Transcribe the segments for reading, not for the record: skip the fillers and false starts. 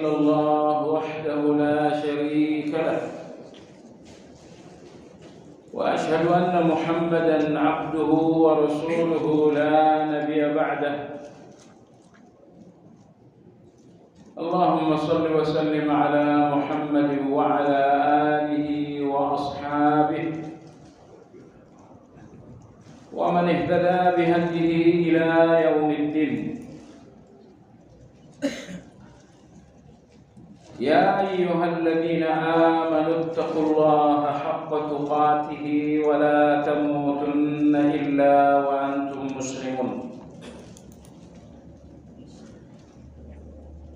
إلا الله وحده لا شريك له وأشهد أن محمدا عبده ورسوله لا نبي بعده اللهم صل وسلم على محمد وعلى آله وأصحابه ومن اهتدى بهديه إلى يوم الدين. يا أيها الذين آمنوا اتقوا الله حق تقاته ولا تموتن إلا وأنتم مسلمون.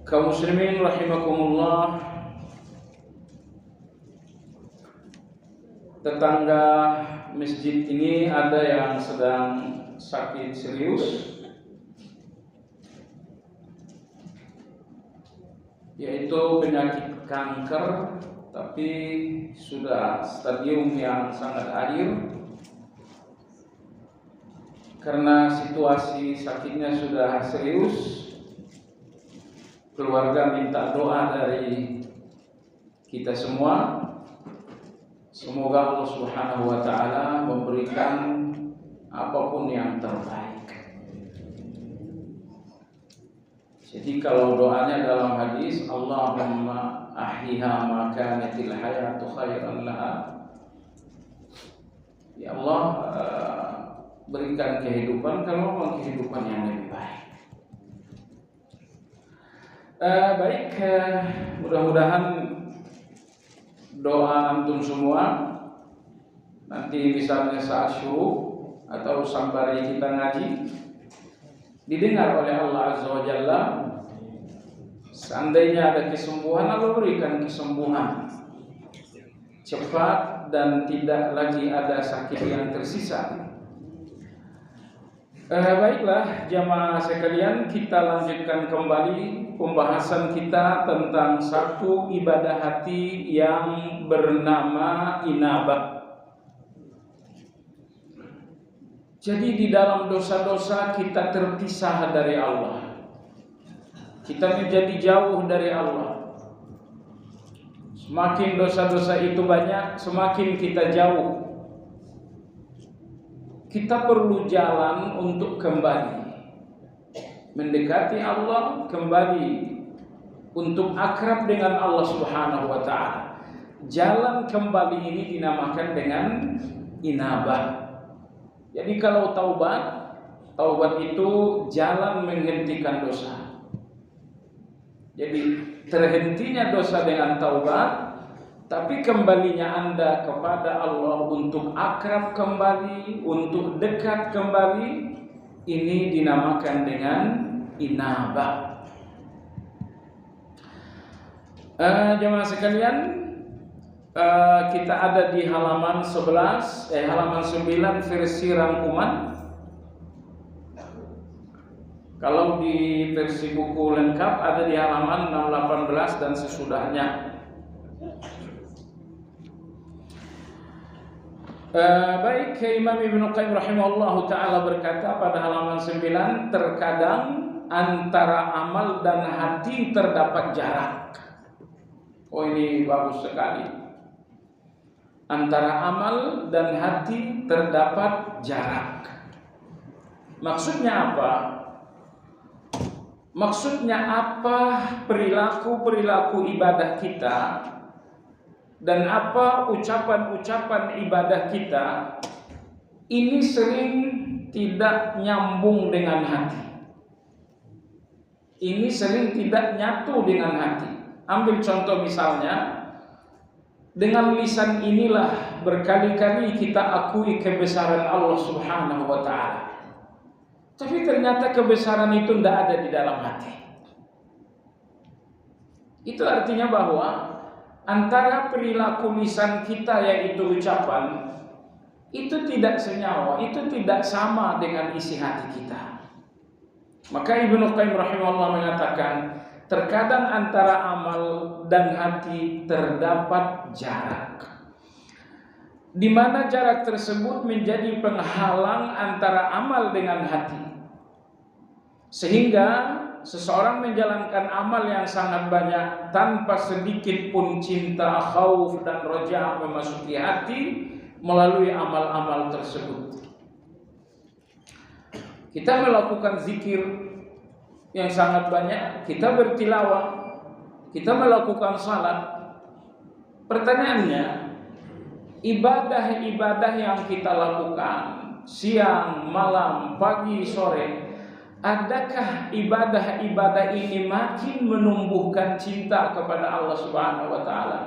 Kaum muslimin rahimakumullah, tetangga masjid ini ada yang sedang sakit serius, yaitu penyakit kanker, tapi sudah stadium yang sangat akhir. Karena situasi sakitnya sudah serius, keluarga minta doa dari kita semua. Semoga Allah Subhanahu wa taala memberikan apapun yang terbaik. Jadi kalau doanya dalam hadis, Allahumma ahyiha ma kanatil hayatu khairan laha. Ya Allah, berikan kehidupan kalau memang kehidupan yang lebih baik. Mudah-mudahan doa antum semua nanti misalnya saat syuruk atau sambari kita ngaji didengar oleh Allah Azza wa Jalla. Seandainya ada kesembuhan, Allah berikan kesembuhan cepat dan tidak lagi ada sakit yang tersisa. Baiklah jamaah sekalian, kita lanjutkan kembali pembahasan kita tentang satu ibadah hati yang bernama inabah. Jadi di dalam dosa-dosa kita terpisah dari Allah, kita menjadi jauh dari Allah. Semakin dosa-dosa itu banyak, semakin kita jauh. Kita perlu jalan untuk kembali mendekati Allah, kembali untuk akrab dengan Allah Subhanahu wa taala. Jalan kembali ini dinamakan dengan inabah. Jadi kalau taubat itu jalan menghentikan dosa. Jadi terhentinya dosa dengan taubat, tapi kembalinya Anda kepada Allah untuk akrab kembali, untuk dekat kembali, ini dinamakan dengan inabah. Jemaah sekalian, kita ada di halaman 9 versi rangkuman. Kalau di versi buku lengkap ada di halaman 618 dan sesudahnya. Baik, Imam Ibnu Qayyim rahimahullahu taala berkata pada halaman 9, terkadang antara amal dan hati terdapat jarak. Oh, ini bagus sekali. Antara amal dan hati terdapat jarak. Maksudnya apa? Maksudnya apa perilaku ibadah kita dan apa ucapan-ucapan ibadah kita ini sering tidak nyambung dengan hati. Ini sering tidak nyatu dengan hati. Ambil contoh misalnya, dengan lisan inilah berkali-kali kita akui kebesaran Allah Subhanahu wa taala. Tapi ternyata kebesaran itu tidak ada di dalam hati. Itu artinya bahwa antara perilaku lisan kita yaitu ucapan itu tidak senyawa, itu tidak sama dengan isi hati kita. Maka Ibnu Qayyim rahimahullah mengatakan, terkadang antara amal dan hati terdapat jarak, di mana jarak tersebut menjadi penghalang antara amal dengan hati, sehingga seseorang menjalankan amal yang sangat banyak tanpa sedikit pun cinta, khauf dan roja memasuki hati melalui amal-amal tersebut. Kita melakukan zikir yang sangat banyak, kita bertilawah, kita melakukan salat. Pertanyaannya, ibadah-ibadah yang kita lakukan siang, malam, pagi, sore, adakah ibadah-ibadah ini makin menumbuhkan cinta kepada Allah Subhanahu wa taala?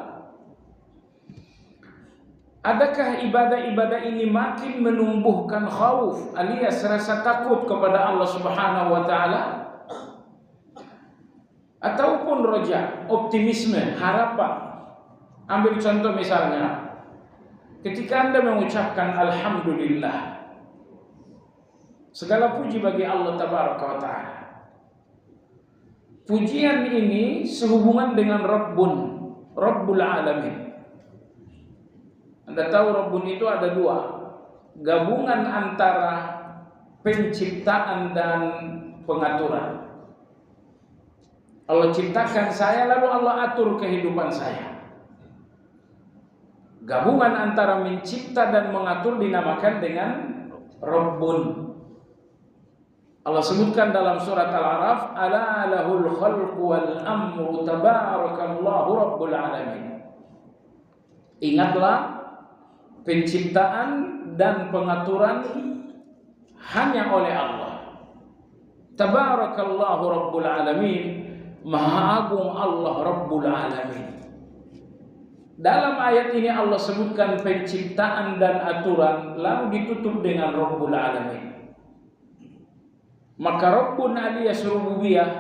Adakah ibadah-ibadah ini makin menumbuhkan khauf alias rasa takut kepada Allah Subhanahu wa taala? Ataupun roja, optimisme, harapan? Ambil contoh misalnya, ketika Anda mengucapkan alhamdulillah, segala puji bagi Allah Tabaraka wa Ta'ala. Pujian ini sehubungan dengan Rabbul Alamin. Anda tahu Rabbun itu ada dua, gabungan antara penciptaan dan pengaturan. Allah ciptakan saya, lalu Allah atur kehidupan saya. Gabungan antara mencipta dan mengatur dinamakan dengan Rabbun. Allah sebutkan dalam surat Al-A'raf, ala lahul khalqu wal amru tabarakallahu rabbul alamin. Ingatlah, penciptaan dan pengaturan hanya oleh Allah. Tabarakallahu rabbul alamin, maha agung Allah rabbul alamin. Dalam ayat ini Allah sebutkan penciptaan dan aturan, lalu ditutup dengan Rabbul Alamin. Maka Rabbun alias rububiyah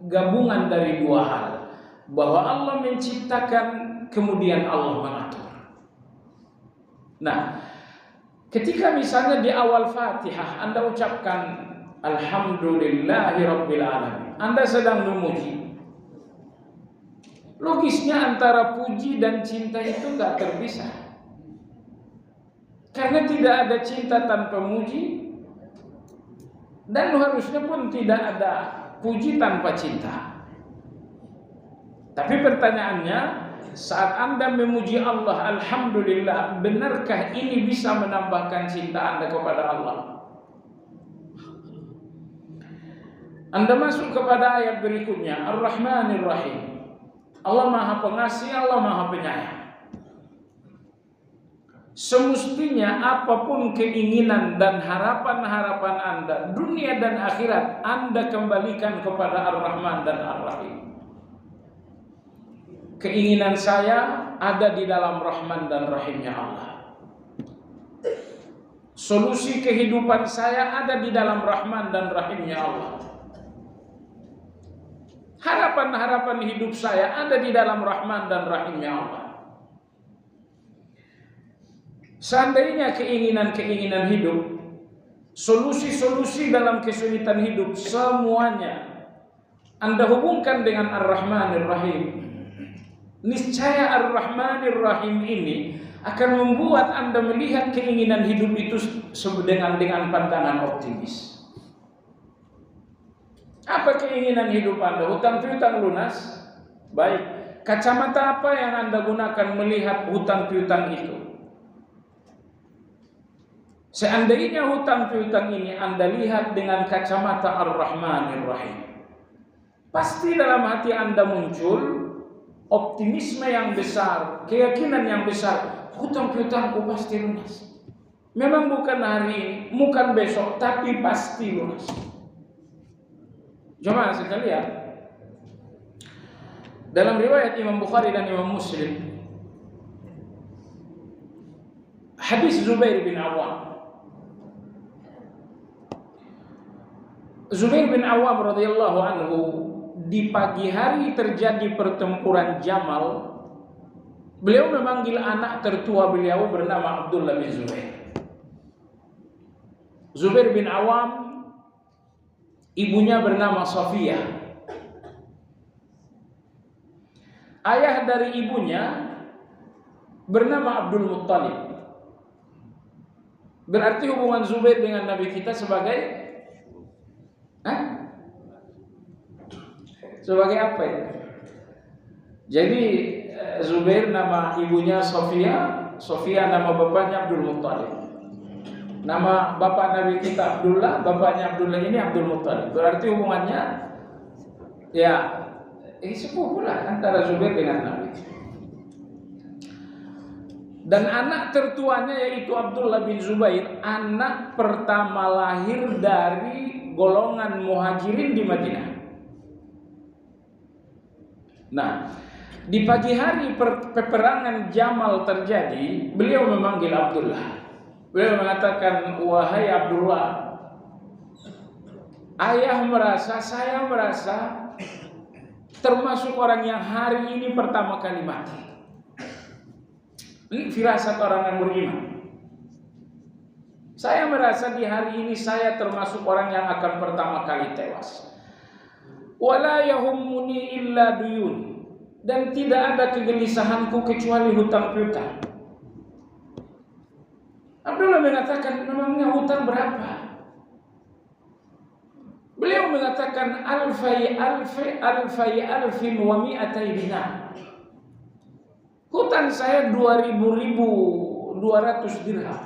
gabungan dari dua hal, bahwa Allah menciptakan kemudian Allah mengatur. Nah, ketika misalnya di awal Fatihah Anda ucapkan alhamdulillahi rabbil alamin, Anda sedang memuji. Logisnya antara puji dan cinta itu enggak terpisah. Karena tidak ada cinta tanpa muji, dan harusnya pun tidak ada puji tanpa cinta. Tapi pertanyaannya, saat Anda memuji Allah, alhamdulillah, benarkah ini bisa menambahkan cinta Anda kepada Allah? Anda masuk kepada ayat berikutnya, Ar-Rahmanir Rahim. Allah Maha Pengasih, Allah Maha Penyayang. Semestinya apapun keinginan dan harapan-harapan Anda, dunia dan akhirat, Anda kembalikan kepada Ar-Rahman dan Ar-Rahim. Keinginan saya ada di dalam Rahman dan Rahimnya Allah. Solusi kehidupan saya ada di dalam Rahman dan Rahimnya Allah. Harapan-harapan hidup saya ada di dalam Rahman dan Rahimnya Allah. Seandainya keinginan-keinginan hidup, solusi-solusi dalam kesulitan hidup, semuanya Anda hubungkan dengan Ar-Rahmanir Rahim, niscaya Ar-Rahmanir Rahim ini akan membuat Anda melihat keinginan hidup itu dengan pandangan optimis. Apa keinginan hidup Anda? Hutang piutang lunas? Baik. Kacamata apa yang Anda gunakan melihat hutang piutang itu? Seandainya hutang piutang ini Anda lihat dengan kacamata Ar-Rahmanir Rahim, pasti dalam hati Anda muncul optimisme yang besar, keyakinan yang besar. Hutang piutangku pasti lunas. Memang bukan hari ini, bukan besok, tapi pasti lunas. Jemaah sekalian, dalam riwayat Imam Bukhari dan Imam Muslim, hadis Zubair bin Awam. Zubair bin Awam radhiyallahu anhu, di pagi hari terjadi pertempuran Jamal. Beliau memanggil anak tertua beliau bernama Abdullah bin Zubair. Zubair bin Awam, ibunya bernama Safiyah. Ayah dari ibunya bernama Abdul Muttalib. Berarti hubungan Zubair dengan Nabi kita sebagai Sebagai apa itu? Jadi Zubair nama ibunya Sofia nama bapaknya Abdul Muttalib. Nama bapak Nabi kita Abdullah, bapaknya Abdullah ini Abdul Muttalib. Berarti hubungannya ya sepupu lah antara Zubair dengan Nabi. Dan anak tertuanya yaitu Abdullah bin Zubair, anak pertama lahir dari golongan muhajirin di Madinah. Nah, di pagi hari peperangan Jamal terjadi, beliau memanggil Abdullah. Beliau mengatakan, wahai Abdullah, saya merasa termasuk orang yang hari ini pertama kali mati. Ini firasat orang yang beriman. Saya merasa di hari ini saya termasuk orang yang akan pertama kali tewas. Wala yahummuni illa duyun. Dan tidak ada kegelisahanku kecuali hutang piutang. Abdullah mengatakan, memangnya hutang berapa? Beliau mengatakan alfin wa mi'atai dinar. Hutang saya 2.200 dirham.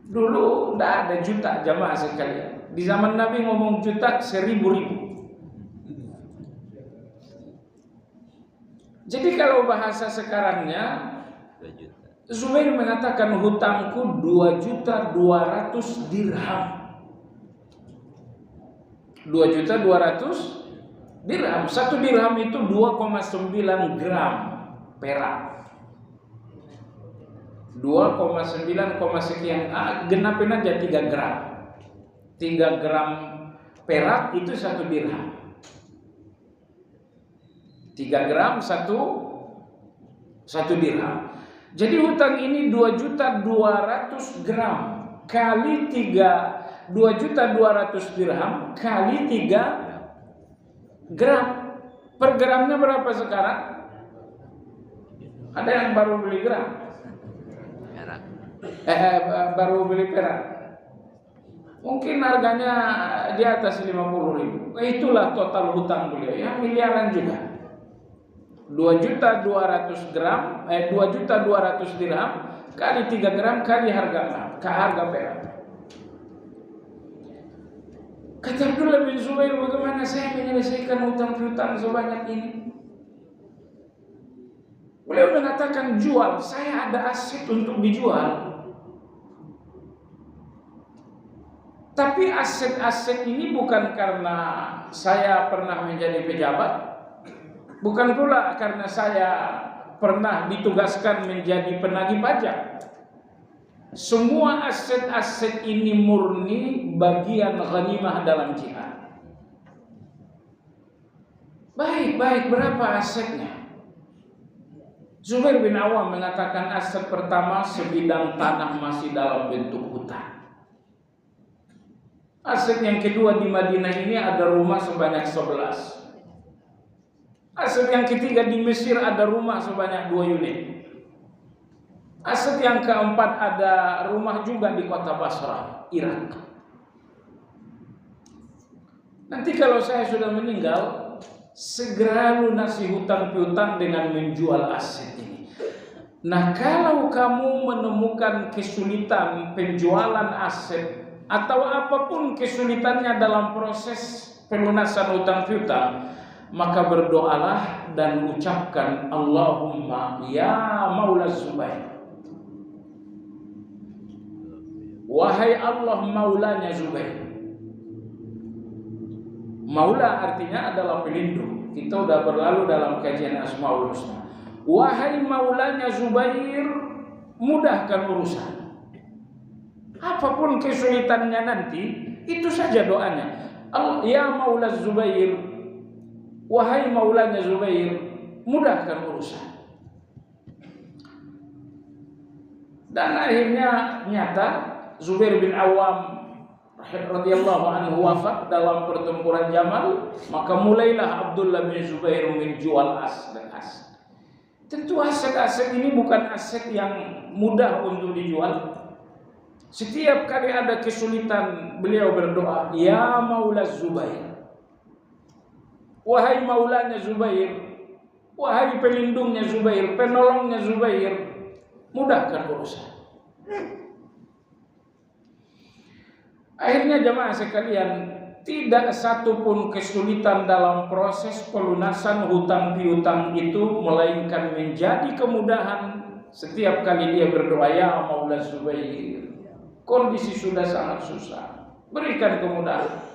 Dulu tidak ada juta jamaah sekalian. Di zaman Nabi ngomong juta 1.000. Jadi kalau bahasa sekarangnya, Zubair mengatakan hutangku 2.200 dirham. 2.200 dirham. 1 dirham itu 2,9 gram perak. 2,9, sekian. Genapin aja 3 gram. 3 gram perak itu 1 dirham. 3 gram 1 dirham. Jadi hutang ini 2.200 gram kali 2.200 dirham kali 3 gram. Per gramnya berapa sekarang? Ada yang baru beli gram? Baru beli perak. Mungkin harganya di atas 50.000. Itulah total hutang beliau ya, miliaran juga. 2.200 gram, 2.200 dirham kali 3 gram kali harga perak. Kata Abdullah bin Zubair, bagaimana saya menyelesaikan hutang piutang sebanyak ini? Beliau mengatakan, jual, saya ada aset untuk dijual. Tapi aset-aset ini bukan karena saya pernah menjadi pejabat. Bukan pula karena saya pernah ditugaskan menjadi penagih pajak. Semua aset-aset ini murni bagian ghanimah dalam jihad. Baik, berapa asetnya? Zubair bin Awam mengatakan aset pertama sebidang tanah masih dalam bentuk hutan. Aset yang kedua di Madinah ini ada rumah sebanyak 11. Aset yang ketiga di Mesir ada rumah sebanyak 2 unit. Aset yang keempat ada rumah juga di kota Basra, Irak. Nanti kalau saya sudah meninggal, segera lunasi hutang piutang dengan menjual aset ini. Nah, kalau kamu menemukan kesulitan penjualan aset atau apapun kesulitannya dalam proses pelunasan hutang piutang, maka berdoalah dan ucapkan Allahumma ya Maula Zubair. Wahai Allah maulanya Zubair. Maula artinya adalah pelindung. Kita sudah berlalu dalam kajian Asmaul Husna. Wahai maulanya Zubair, mudahkan urusan. Apapun kesulitannya nanti, itu saja doanya. Ya Maula Zubair, wahai maulanya Zubair, mudahkan urusan. Dan akhirnya nyata Zubair bin Awam radhiyallahu anhu wafat dalam pertempuran Jamal, maka mulailah Abdullah bin Zubair menjual aset. Tentu aset-aset ini bukan aset yang mudah untuk dijual. Setiap kali ada kesulitan, beliau berdoa, ya Maula Zubair. wahai maulanya Zubair, wahai pelindungnya Zubair, penolongnya Zubair, mudahkan urusan. Akhirnya jemaah sekalian, tidak satu pun kesulitan dalam proses pelunasan hutang piutang itu, melainkan menjadi kemudahan setiap kali dia berdoa, ya Maula Zubair. Kondisi sudah sangat susah, berikan kemudahan.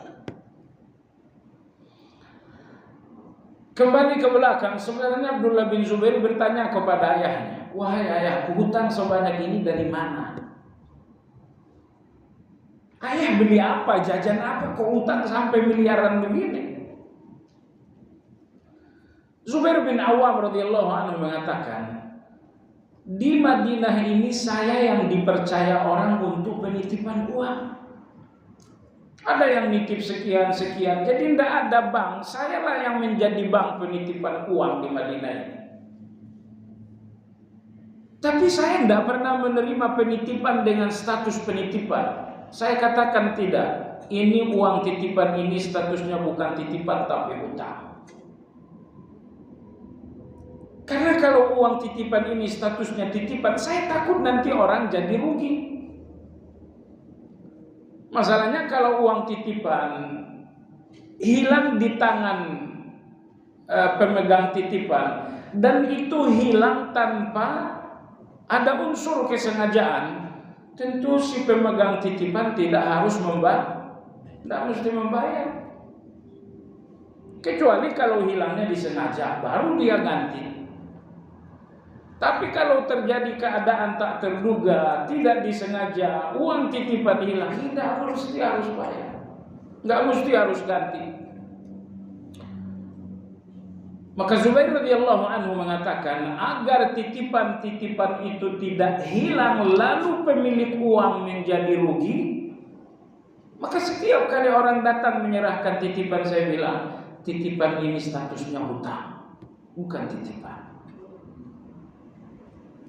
Kembali ke belakang, sebenarnya Abdullah bin Zubair bertanya kepada ayahnya, wahai ayahku, hutang sebanyak ini dari mana? Ayah beli apa, jajan apa, kok hutang sampai miliaran begini? Zubair bin Awam radhiyallahu anhu mengatakan, di Madinah ini saya yang dipercaya orang untuk penitipan uang. Ada yang nitip sekian-sekian, jadi tidak ada bank, saya lah yang menjadi bank penitipan uang di Madinah ini. Tapi saya tidak pernah menerima penitipan dengan status penitipan. Saya katakan tidak, ini uang titipan ini statusnya bukan titipan tapi hutang. Karena kalau uang titipan ini statusnya titipan, saya takut nanti orang jadi rugi. Masalahnya kalau uang titipan hilang di tangan pemegang titipan, dan itu hilang tanpa ada unsur kesengajaan, tentu si pemegang titipan tidak harus tidak mesti membayar. Kecuali kalau hilangnya disengaja, baru dia ganti. Tapi kalau terjadi keadaan tak terduga, tidak disengaja, uang titipan hilang, tidak mesti harus bayar, nggak mesti harus ganti. Maka Zubair radhiyallahu anhu mengatakan, agar titipan-titipan itu tidak hilang lalu pemilik uang menjadi rugi, maka setiap kali orang datang menyerahkan titipan, saya bilang, titipan ini statusnya hutang, bukan titipan.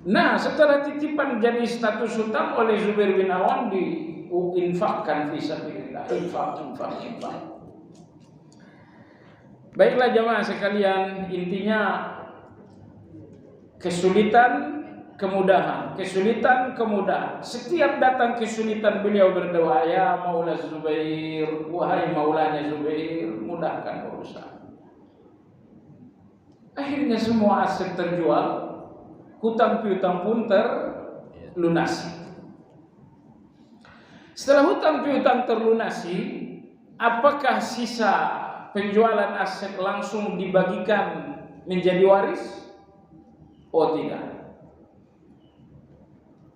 Nah, setelah titipan jadi status hutang oleh Zubair bin Awam, diinfakkan fi sabilillah, infak. Baiklah jemaah sekalian, intinya kesulitan, kemudahan, kesulitan, kemudahan. Setiap datang kesulitan beliau berdoa, ya Maula Zubair, wahai maulanya Zubair, mudahkan urusan. Akhirnya semua aset terjual, hutang piutang pun terlunasi. Setelah hutang piutang terlunasi, apakah sisa penjualan aset langsung dibagikan menjadi waris? Oh tidak.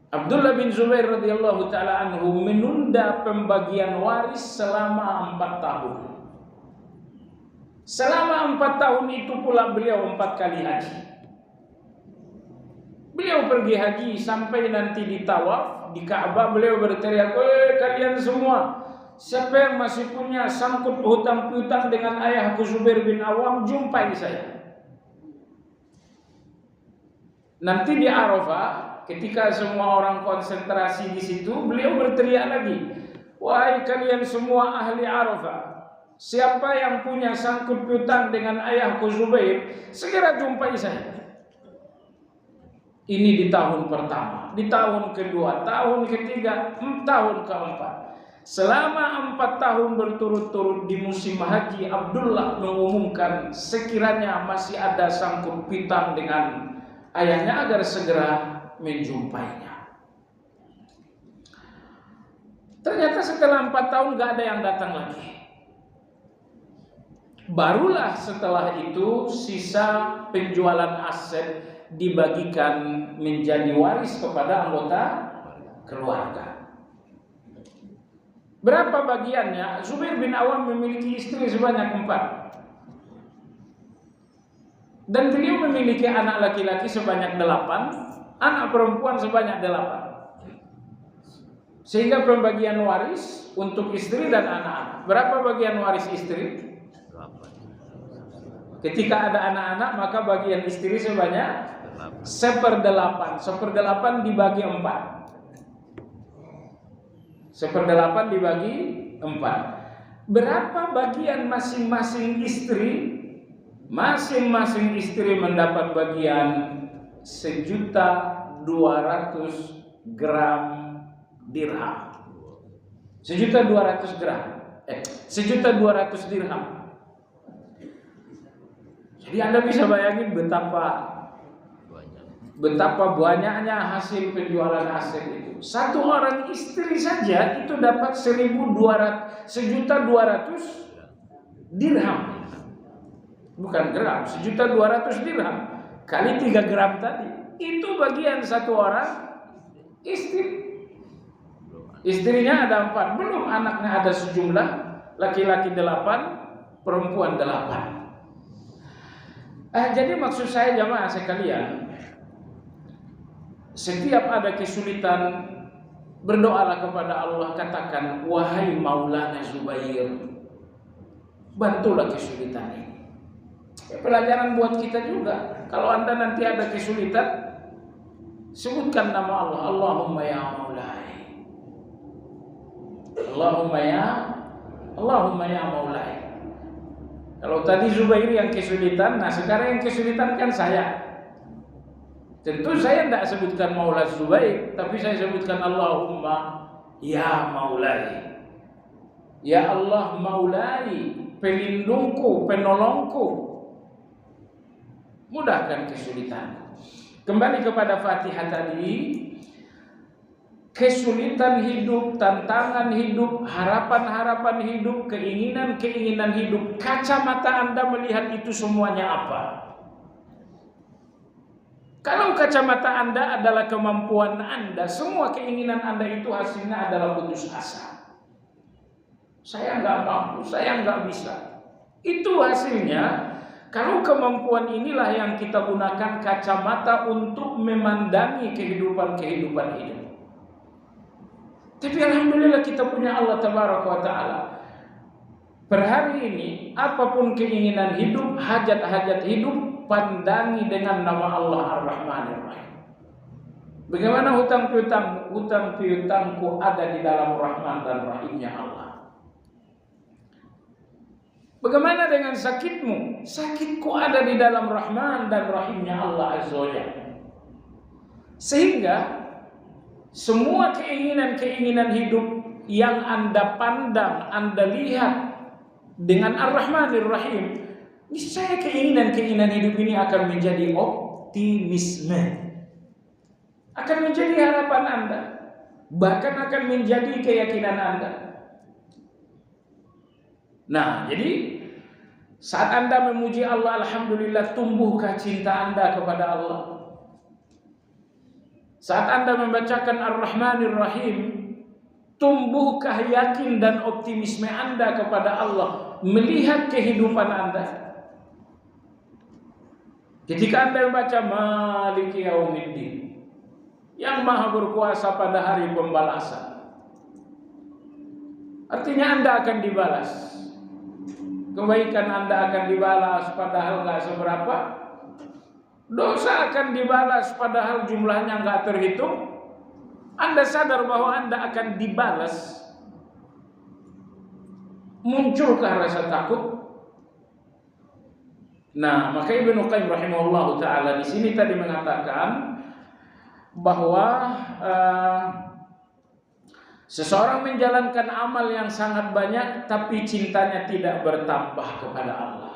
Abdullah bin Zubair radhiyallahu taala anhu menunda pembagian waris selama 4 tahun. Selama 4 tahun itu pula beliau 4 kali haji. Beliau pergi haji sampai nanti di tawaf di Ka'bah, beliau berteriak, kalian semua, siapa yang masih punya sangkut hutang piutang dengan ayahku Zubair bin Awam, jumpai saya. Nanti di Arafah, ketika semua orang konsentrasi di situ, beliau berteriak lagi, wahai kalian semua ahli Arafah, siapa yang punya sangkut piutang dengan ayahku Zubair, segera jumpai saya. Ini di tahun pertama, di tahun kedua, tahun ketiga, tahun keempat. Selama 4 tahun berturut-turut di musim haji, Abdullah mengumumkan sekiranya masih ada sangkut piutang dengan ayahnya agar segera menjumpainya. Ternyata setelah 4 tahun gak ada yang datang lagi. Barulah setelah itu sisa penjualan aset dibagikan menjadi waris kepada anggota keluarga. Berapa bagiannya? Zubair bin Awam memiliki istri sebanyak 4. Dan beliau memiliki anak laki-laki sebanyak 8, anak perempuan sebanyak 8. Sehingga pembagian waris untuk istri dan anak-anak. Berapa bagian waris istri? Ketika ada anak-anak, maka bagian istri sebanyak 1/8. 1/8 dibagi 4. 1/8 dibagi 4. Berapa bagian masing-masing istri Masing-masing istri mendapat bagian 1.200.000 gram dirham. 1.200.000 gram. 1.200.000 dirham. Jadi Anda bisa bayangin betapa banyaknya hasil penjualan aset itu. Satu orang istri saja itu dapat 1.200 dirham. Bukan gram, 1.200.000 dirham kali 3 gram tadi. Itu bagian satu orang istri. Istrinya ada 4, belum anaknya ada sejumlah, laki-laki 8, perempuan 8. Jadi maksud saya jamaah sekalian, setiap ada kesulitan, berdoalah kepada Allah, katakan, wahai Maulana Zubair, bantulah kesulitan ini. Pelajaran buat kita juga. Kalau Anda nanti ada kesulitan, sebutkan nama Allah. Allahumma ya Maulai. Allahumma ya Maulai. Kalau tadi Zubair yang kesulitan, nah sekarang yang kesulitan kan saya. Tentu saya tidak sebutkan Maula Zubair, tapi saya sebutkan Allahumma ya Maulai. Ya Allah Maulai, pelindungku, penolongku. Mudahkan kesulitan. Kembali kepada Fatihah tadi, kesulitan hidup, tantangan hidup, harapan-harapan hidup, keinginan-keinginan hidup, kacamata Anda melihat itu semuanya apa? Kalau kacamata Anda adalah kemampuan Anda, semua keinginan Anda itu hasilnya adalah putus asa. Saya nggak mampu, saya nggak bisa. Itu hasilnya. Kalau kemampuan inilah yang kita gunakan kacamata untuk memandangi kehidupan hidup. Tapi alhamdulillah kita punya Allah Tabaraka wa Ta'ala. Per hari ini, apapun keinginan hidup, hajat-hajat hidup, pandangi dengan nama Allah Ar-Rahmanir-Rahim. Bagaimana hutang piutangku ada di dalam Rahman dan Rahimnya Allah. Bagaimana dengan sakitmu? Sakitku ada di dalam Rahman dan Rahimnya Allah Azza wa Jalla. Sehingga semua keinginan-keinginan hidup yang Anda pandang, Anda lihat dengan Ar-Rahmanir Rahim, niscaya keinginan-keinginan hidup ini akan menjadi optimisme. Akan menjadi harapan Anda. Bahkan akan menjadi keyakinan Anda. Nah, jadi saat Anda memuji Allah, alhamdulillah, tumbuhkah cinta Anda kepada Allah? Saat Anda membacakan Ar-Rahmanir Rahim, tumbuhkah yakin dan optimisme Anda kepada Allah melihat kehidupan Anda? Ketika Anda membaca Maliki Yaumiddin, yang maha berkuasa pada hari pembalasan, artinya Anda akan dibalas. Kebaikan Anda akan dibalas padahal nggak seberapa. Dosa akan dibalas padahal jumlahnya nggak terhitung. Anda sadar bahwa Anda akan dibalas. Munculkah rasa takut? Nah, maka Ibnu Qayyim rahimahullahu taala di sini tadi mengatakan bahwa seseorang menjalankan amal yang sangat banyak tapi cintanya tidak bertambah kepada Allah.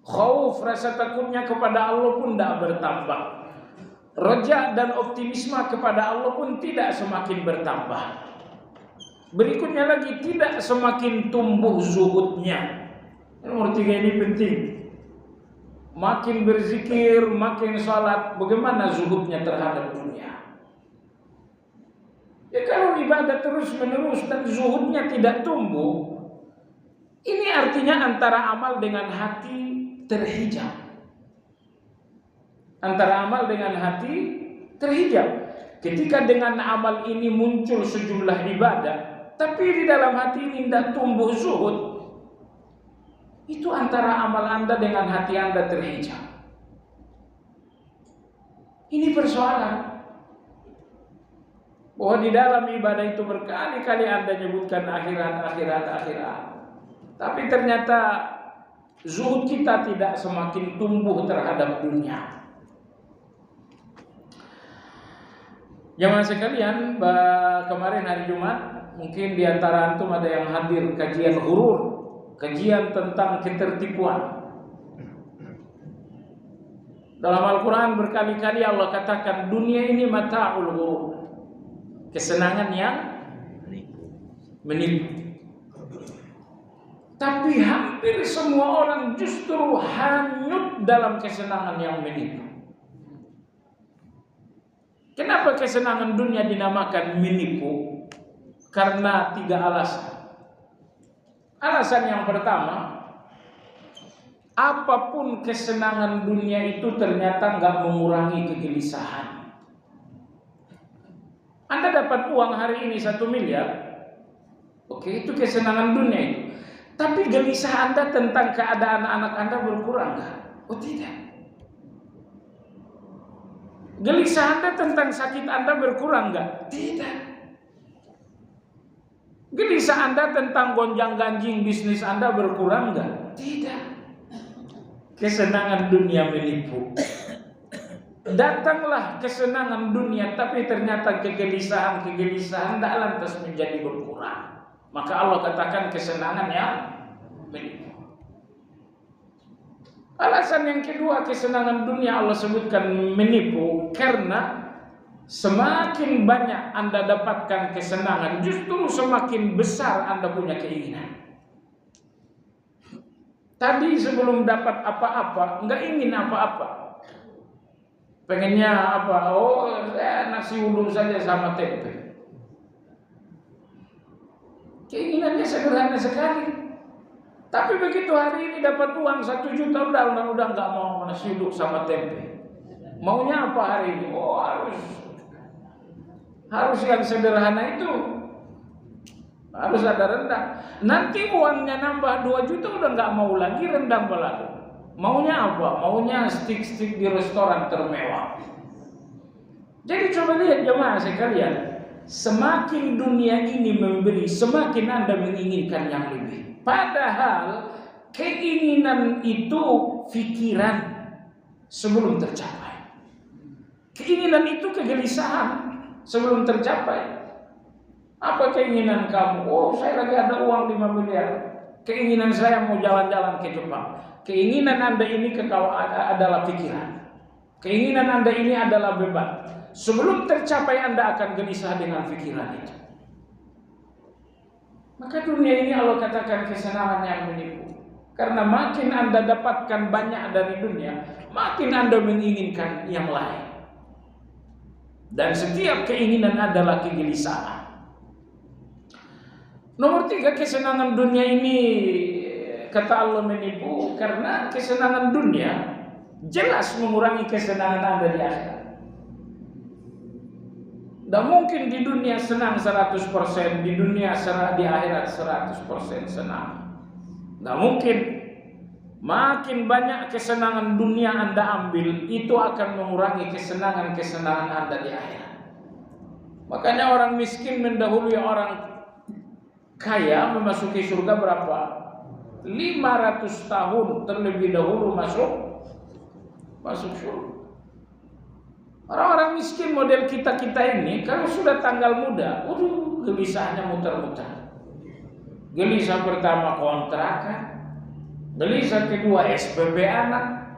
Khauf, rasa takutnya kepada Allah pun tidak bertambah. Raja dan optimisme kepada Allah pun tidak semakin bertambah. Berikutnya lagi, tidak semakin tumbuh zuhudnya. Nomor 3 ini penting. Makin berzikir, makin salat, bagaimana zuhudnya terhadap dunia? Ya kalau ibadah terus menerus dan zuhudnya tidak tumbuh, ini artinya antara amal dengan hati terhijab. Antara amal dengan hati terhijab. Ketika dengan amal ini muncul sejumlah ibadah, tapi di dalam hati ini tidak tumbuh zuhud, itu antara amal Anda dengan hati Anda terhijab. Ini persoalan. Bahwa di dalam ibadah itu berkali-kali Anda nyebutkan akhirat. Tapi ternyata zuhud kita tidak semakin tumbuh terhadap dunia. Jamaah sekalian, kemarin hari Jumat mungkin di antara antum ada yang hadir kajian ghurur, kajian tentang ketertipuan. Dalam Al-Quran berkali-kali Allah katakan dunia ini mata'ul ghurur, kesenangan yang menipu. Tapi hampir semua orang justru hanyut dalam kesenangan yang menipu. Kenapa kesenangan dunia dinamakan menipu? Karena 3 alasan. Alasan yang pertama, apapun kesenangan dunia itu ternyata nggak mengurangi kegelisahan. Anda dapat uang hari ini 1 miliar, oke, itu kesenangan dunia itu. Tapi gelisah Anda tentang keadaan anak Anda berkurang nggak? Oh tidak. Gelisah Anda tentang sakit Anda berkurang nggak? Tidak. Gelisah Anda tentang gonjang-ganjing bisnis Anda berkurang nggak? Tidak. Kesenangan dunia menipu. Datanglah kesenangan dunia, tapi ternyata kegelisahan tidak lantas menjadi berkurang. Maka Allah katakan kesenangan yang menipu. Alasan yang kedua, kesenangan dunia Allah sebutkan menipu karena semakin banyak Anda dapatkan kesenangan, justru semakin besar Anda punya keinginan. Tadi sebelum dapat apa-apa, nggak ingin apa-apa. Pengennya apa? Oh, nasi uduk saja sama tempe. Keinginannya sederhana sekali. Tapi begitu hari ini dapat uang 1 juta, udah nggak mau nasi uduk sama tempe. Maunya apa hari ini? Oh, harus yang sederhana itu. Harus ada rendang. Nanti uangnya nambah 2 juta, udah nggak mau lagi rendang balado. Maunya apa? Maunya steak di restoran termewah. Jadi coba lihat jemaah sekalian, semakin dunia ini memberi, semakin Anda menginginkan yang lebih. Padahal keinginan itu pikiran sebelum tercapai. Keinginan itu kegelisahan sebelum tercapai. Apa keinginan kamu? Oh, saya lagi ada uang 5 miliar. Keinginan saya mau jalan-jalan ke Jepang. Keinginan Anda ini adalah pikiran. Keinginan Anda ini adalah beban. Sebelum tercapai Anda akan gelisah dengan pikiran itu. Maka dunia ini Allah katakan kesenangan yang menipu. Karena makin Anda dapatkan banyak dari dunia, makin Anda menginginkan yang lain. Dan setiap keinginan adalah kegelisahan. Nomor 3, kesenangan dunia ini kata Allah menipu karena kesenangan dunia jelas mengurangi kesenangan Anda di akhirat. Dan mungkin di dunia senang 100%, di akhirat 100% senang. Nggak mungkin. Makin banyak kesenangan dunia Anda ambil, itu akan mengurangi kesenangan Anda di akhirat. Makanya orang miskin mendahului orang kaya memasuki surga berapa? 500 tahun terlebih dahulu masuk surga. Orang-orang miskin model kita ini, kalau sudah tanggal muda, gelisahnya muter-muter. Gelisah pertama kontrakan, gelisah kedua SPP anak,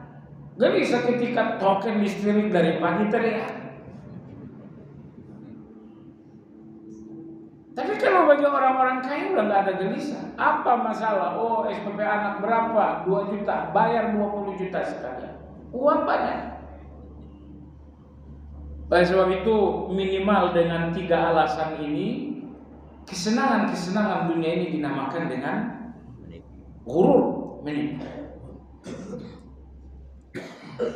gelisah ketika token listrik dari pagi teriak. Tapi kalau bagi orang-orang kaya udah nggak ada gelisah. Apa masalah? Oh, SPP anak berapa? 2 juta, bayar 20 juta sekali. Uang banyak. Oleh sebab itu minimal dengan 3 alasan ini, kesenangan dunia ini dinamakan dengan ghurur, menipu.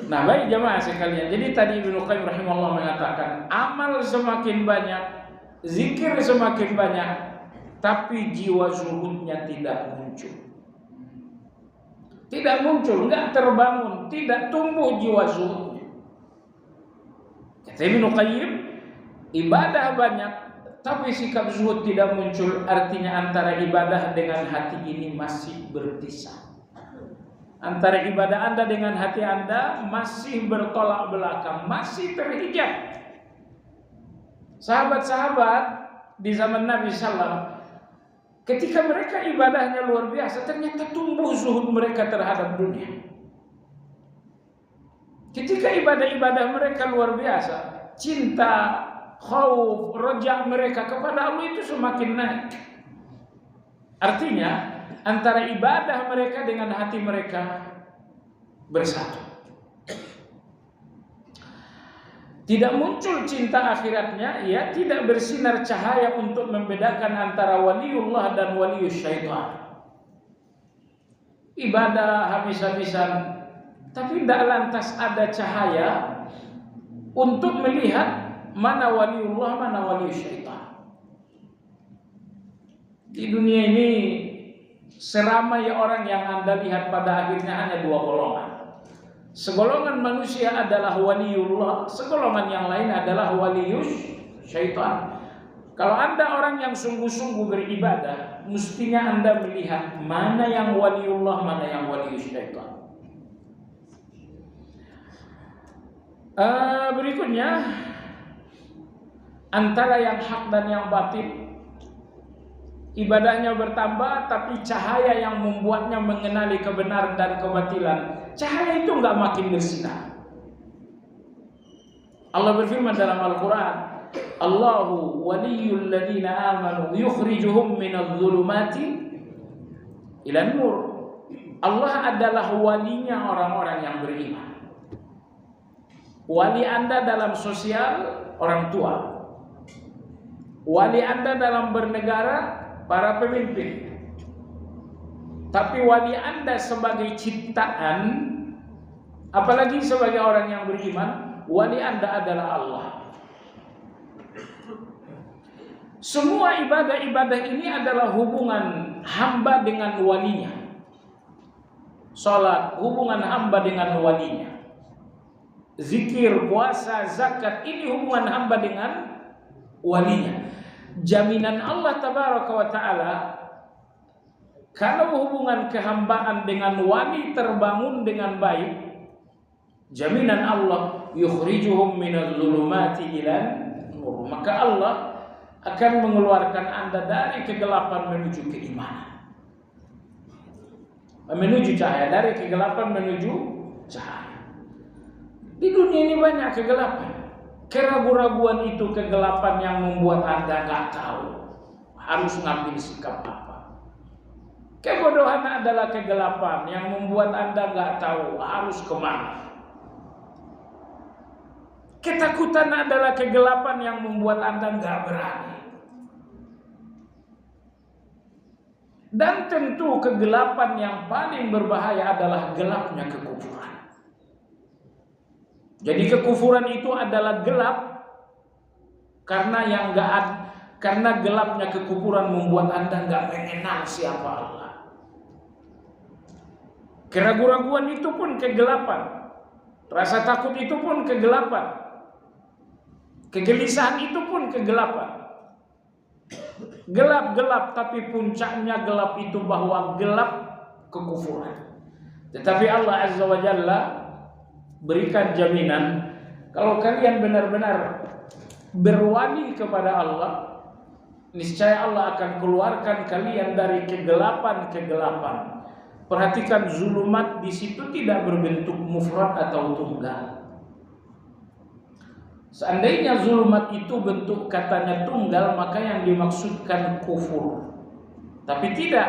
Nah, baik jemaah sekalian. Jadi tadi Ibnu Qayyim rahimahullah mengatakan, amal semakin banyak, zikir semakin banyak, tapi jiwa zuhudnya tidak muncul. Tidak muncul, enggak terbangun, tidak tumbuh jiwa zuhud. Kata Ibnu Qayyim, ibadah banyak tapi sikap zuhud tidak muncul, artinya antara ibadah dengan hati ini masih berpisah. Antara ibadah Anda dengan hati Anda masih bertolak belakang, masih terhijab. Sahabat-sahabat di zaman Nabi SAW, ketika mereka ibadahnya luar biasa, ternyata tumbuh zuhud mereka terhadap dunia. Ketika ibadah-ibadah mereka luar biasa, cinta, khauf, roja mereka kepada Allah itu semakin naik. Artinya antara ibadah mereka dengan hati mereka bersatu. Tidak muncul cinta akhiratnya, ya, tidak bersinar cahaya untuk membedakan antara waliullah dan walius syaitan. Ibadah habis-habisan, tapi tidak lantas ada cahaya untuk melihat mana waliullah, mana walius syaitan. Di dunia ini seramai orang yang Anda lihat pada akhirnya hanya dua golongan. Segolongan manusia adalah waliullah, segolongan yang lain adalah walius syaitan. Kalau Anda orang yang sungguh-sungguh beribadah, mestinya Anda melihat mana yang waliullah, mana yang walius syaitan. Berikutnya, antara yang hak dan yang batil. Ibadahnya bertambah, tapi cahaya yang membuatnya mengenali kebenaran dan kebatilan, cahaya itu enggak makin bersinar. Allah berfirman dalam Al-Quran, Allahu waliyul ladina amanu yukhrijuhum minadh dhulumati ilan nur. Allah adalah walinya orang-orang yang beriman. Wali Anda dalam sosial, orang tua. Wali Anda dalam bernegara, para pemimpin. Tapi wali Anda sebagai ciptaan, apalagi sebagai orang yang beriman, wali Anda adalah Allah. Semua ibadah-ibadah ini adalah hubungan hamba dengan walinya. Salat, hubungan hamba dengan walinya. Zikir, puasa, zakat, ini hubungan hamba dengan walinya. Jaminan Allah tabaraka wa ta'ala, kalau hubungan kehambaan dengan wali terbangun dengan baik, jaminan Allah yukhrijuhum minadh dhulumati ilan nur, maka Allah akan mengeluarkan Anda dari kegelapan menuju keimanan, menuju cahaya, dari kegelapan menuju cahaya. Di dunia ini banyak kegelapan. Keraguan-raguan itu kegelapan yang membuat Anda nggak tahu harus ngambil sikap apa. Kebodohan adalah kegelapan yang membuat Anda nggak tahu harus kemana. Ketakutan adalah kegelapan yang membuat Anda nggak berani. Dan tentu kegelapan yang paling berbahaya adalah gelapnya kekufuran. Jadi kekufuran itu adalah gelap karena karena gelapnya kekufuran membuat Anda nggak mengenal siapa Allah. Keraguan-raguan itu pun kegelapan. Rasa takut itu pun kegelapan. Kegelisahan itu pun kegelapan. Gelap-gelap, tapi puncaknya gelap itu bahwa gelap kekufuran. Tetapi Allah Azza wa Jalla berikan jaminan, kalau kalian benar-benar berwali kepada Allah, niscaya Allah akan keluarkan kalian dari kegelapan-kegelapan. Perhatikan, zulumat di situ tidak berbentuk mufrad atau tunggal. Seandainya zulumat itu bentuk katanya tunggal, maka yang dimaksudkan kufur. Tapi tidak,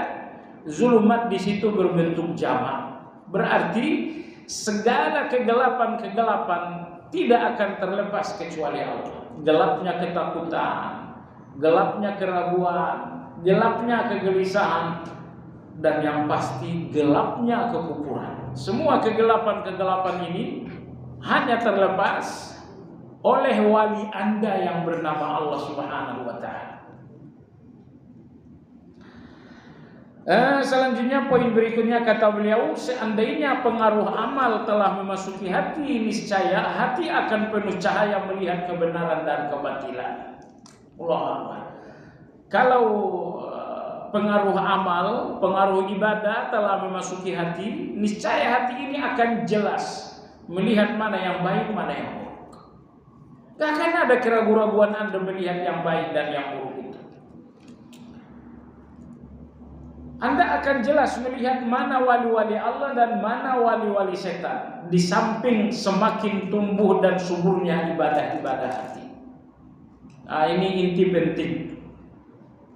zulumat di situ berbentuk jamak. Berarti segala kegelapan-kegelapan tidak akan terlepas kecuali Allah. Gelapnya ketakutan, gelapnya keraguan, gelapnya kegelisahan, dan yang pasti gelapnya kekufuran. Semua kegelapan-kegelapan ini hanya terlepas oleh wali Anda yang bernama Allah Subhanahu wa ta'ala. Selanjutnya poin berikutnya kata beliau, seandainya pengaruh amal telah memasuki hati, niscaya hati akan penuh cahaya melihat kebenaran dan kebatilan. Allah. Kalau pengaruh amal, pengaruh ibadah telah memasuki hati, niscaya hati ini akan jelas melihat mana yang baik, mana yang buruk. Gak akan ada keraguan-raguan Anda melihat yang baik dan yang buruk itu. Anda akan jelas melihat mana wali-wali Allah dan mana wali-wali setan. Di samping semakin tumbuh dan suburnya ibadah-ibadah hati. Nah, ini inti penting.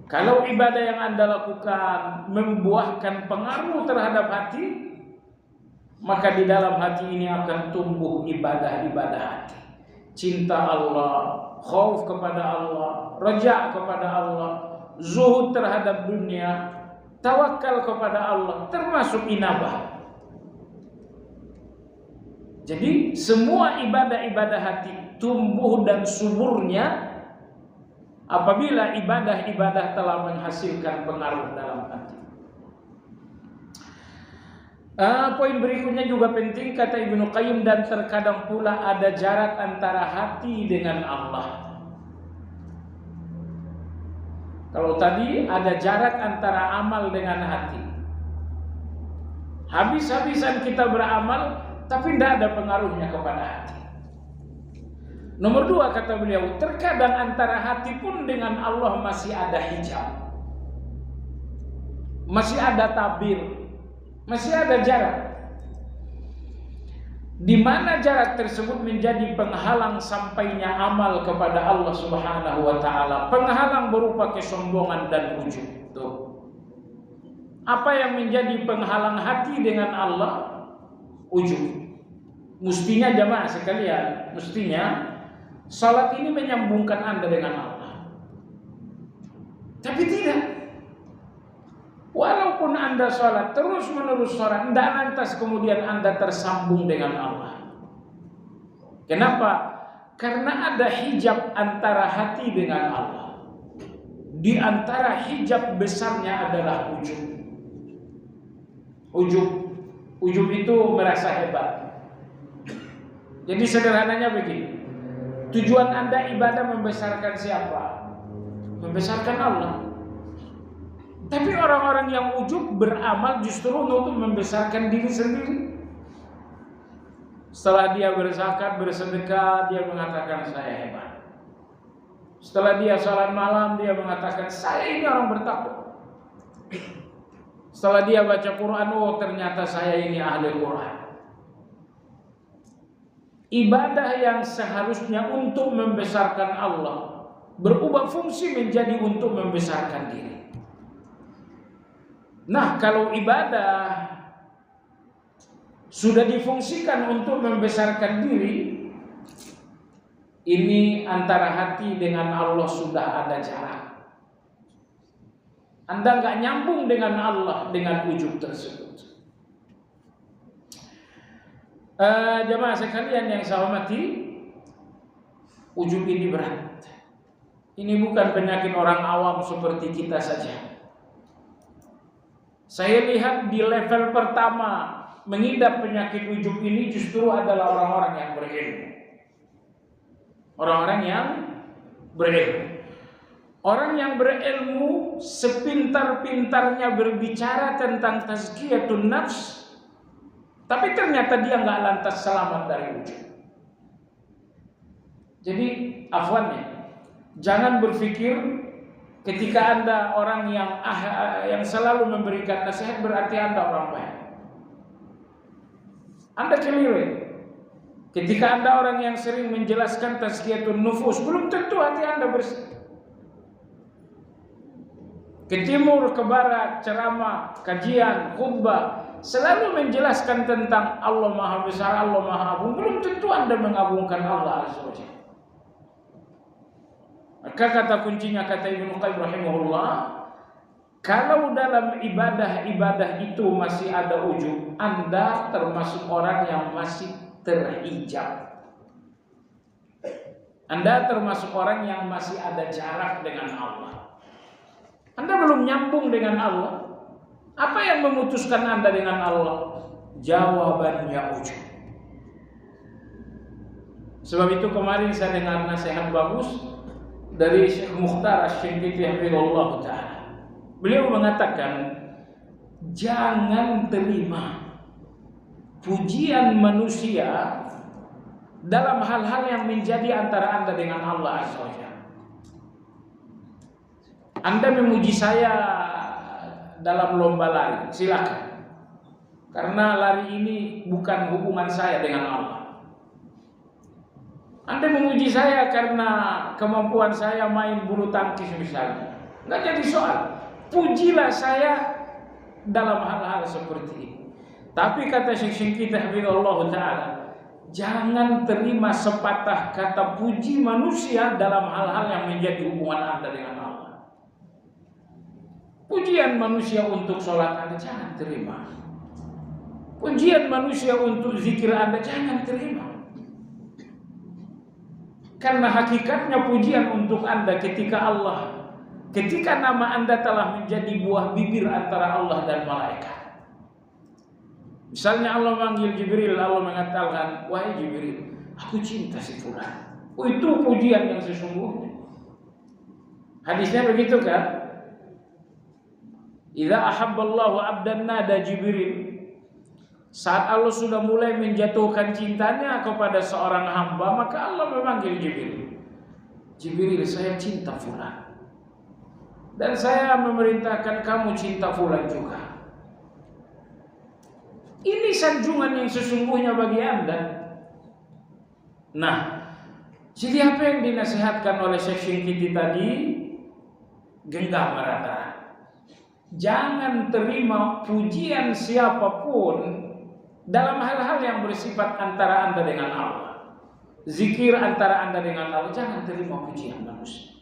Kalau ibadah yang Anda lakukan membuahkan pengaruh terhadap hati, maka di dalam hati ini akan tumbuh ibadah-ibadah hati. Cinta Allah, khauf kepada Allah, raja kepada Allah, zuhud terhadap dunia, tawakal kepada Allah, termasuk inabah. Jadi semua ibadah-ibadah hati tumbuh dan suburnya apabila ibadah-ibadah telah menghasilkan pengaruh dalam hati. Poin berikutnya juga penting, kata Ibnu Qayyim, dan terkadang pula ada jarak antara hati dengan Allah. Kalau tadi ada jarak antara amal dengan hati, habis-habisan kita beramal tapi tidak ada pengaruhnya kepada hati. Nomor 2, kata beliau, terkadang antara hati pun dengan Allah masih ada hijab, masih ada tabir, masih ada jarak, di mana jarak tersebut menjadi penghalang sampainya amal kepada Allah Subhanahu wa taala. Penghalang berupa kesombongan dan ujub. Tuh. Apa yang menjadi penghalang hati dengan Allah? Ujub. Mestinya jamaah sekalian, mestinya salat ini menyambungkan Anda dengan Allah. Tapi tidak. Walaupun Anda sholat, terus-menerus sholat, tidak lantas kemudian Anda tersambung dengan Allah. Kenapa? Karena ada hijab antara hati dengan Allah. Di antara hijab besarnya adalah ujub. Ujub itu merasa hebat. Jadi sederhananya begini. Tujuan Anda ibadah membesarkan siapa? Membesarkan Allah. Tapi orang-orang yang ujub beramal justru untuk membesarkan diri sendiri. Setelah dia berzakat, bersedekah, dia mengatakan saya hebat. Setelah dia salat malam, dia mengatakan saya ini orang bertakwa. Setelah dia baca Quran, oh ternyata saya ini ahli Quran. Ibadah yang seharusnya untuk membesarkan Allah berubah fungsi menjadi untuk membesarkan diri. Nah, kalau ibadah sudah difungsikan untuk membesarkan diri, ini antara hati dengan Allah sudah ada jarak. Anda nggak nyambung dengan Allah dengan ujub tersebut. Jemaah sekalian yang saya hormati, ujub ini berat. Ini bukan penyakit orang awam seperti kita saja. Saya lihat di level pertama mengidap penyakit ujub ini justru adalah orang-orang yang berilmu. Orang-orang yang berilmu. Orang yang berilmu sepintar-pintarnya berbicara tentang tazkiyatun nafs, tapi ternyata dia nggak lantas selamat dari ujub. Jadi afwannya, jangan berpikir ketika Anda orang yang selalu memberikan nasihat berarti Anda orang baik. Anda keliru. Ketika Anda orang yang sering menjelaskan tazkiyatun nufus, belum tentu hati Anda bersih. Ke timur, ke barat, ceramah, kajian, khutbah, selalu menjelaskan tentang Allah Maha Besar, Allah Maha Agung, belum tentu Anda mengagungkan Allah Azza wa Jalla. Maka kata kuncinya, kata Ibnu Qayyim rahimahullah, kalau dalam ibadah-ibadah itu masih ada ujub, Anda termasuk orang yang masih terhijab. Anda termasuk orang yang masih ada jarak dengan Allah. Anda belum nyambung dengan Allah. Apa yang memutuskan Anda dengan Allah? Jawabannya ujub. Sebab itu kemarin saya dengar nasihat bagus dari Syekh Mukhtar Asy-Shinqiti hafizahullah ta'ala. Beliau mengatakan, jangan terima pujian manusia dalam hal-hal yang menjadi antara Anda dengan Allah Azza wa Jalla. Anda memuji saya dalam lomba lari, silakan. Karena lari ini bukan hubungan saya dengan Allah. Anda memuji saya karena kemampuan saya main bulu tangkis misalnya, nggak jadi soal. Pujilah saya dalam hal-hal seperti ini. Tapi kata Syekh kita Hafizahullah Ta'ala, jangan terima sepatah kata puji manusia dalam hal-hal yang menjadi hubungan Anda dengan Allah. Pujian manusia untuk sholat Anda jangan terima. Pujian manusia untuk zikir Anda jangan terima. Karena hakikatnya pujian untuk Anda ketika nama Anda telah menjadi buah bibir antara Allah dan malaikat. Misalnya Allah manggil Jibril, Allah mengatakan, wahai Jibril, aku cinta si fulan. Oh, itu pujian yang sesungguhnya. Hadisnya begitu kan? Idza ahabballahu 'abdan nada Jibril. Saat Allah sudah mulai menjatuhkan cintanya kepada seorang hamba, maka Allah memanggil Jibril. Jibril, saya cinta fulan. Dan saya memerintahkan kamu cinta fulan juga. Ini sanjungan yang sesungguhnya bagi Anda. Nah, jadi apa yang dinasihatkan oleh Syekh Syinqiti tadi? Genggam erat-erat. Jangan terima pujian siapapun dalam hal-hal yang bersifat antara Anda dengan Allah. Zikir antara Anda dengan Allah, jangan terima pujian manusia.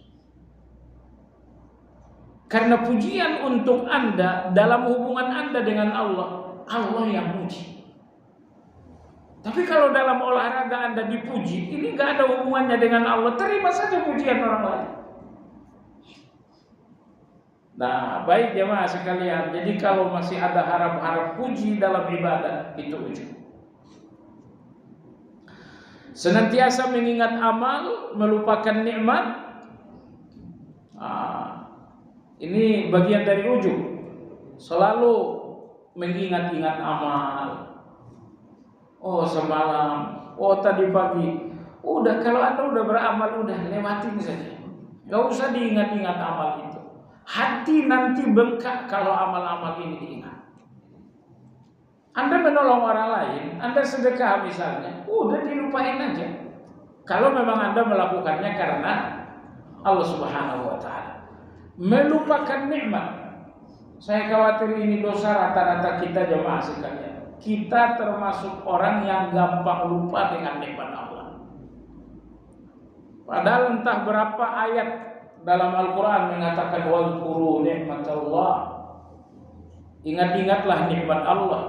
Karena pujian untuk Anda dalam hubungan Anda dengan Allah, Allah yang muji. Tapi kalau dalam olahraga Anda dipuji, ini gak ada hubungannya dengan Allah, terima saja pujian orang lain. Nah, baik jemaah sekalian. Jadi kalau masih ada harap-harap puji dalam ibadah, itu ujub. Senantiasa mengingat amal, melupakan nikmat. Ini bagian dari ujub. Selalu mengingat-ingat amal. Oh semalam, oh tadi pagi. Udah, kalau Anda udah beramal, udah lewatin saja. Gak usah diingat-ingat amal itu. Hati nanti bengkak kalau amal-amal ini diingat. Anda menolong orang lain, Anda sedekah misalnya, udah dilupain aja. Kalau memang Anda melakukannya karena Allah Subhanahu wa Ta'ala. Melupakan nikmat. Saya khawatir ini dosa rata-rata kita jemaah sekalian. Kita termasuk orang yang gampang lupa dengan nikmat Allah. Padahal entah berapa ayat dalam Al-Quran mengatakan wazkuru ni'matallah. Ingat-ingatlah nikmat Allah.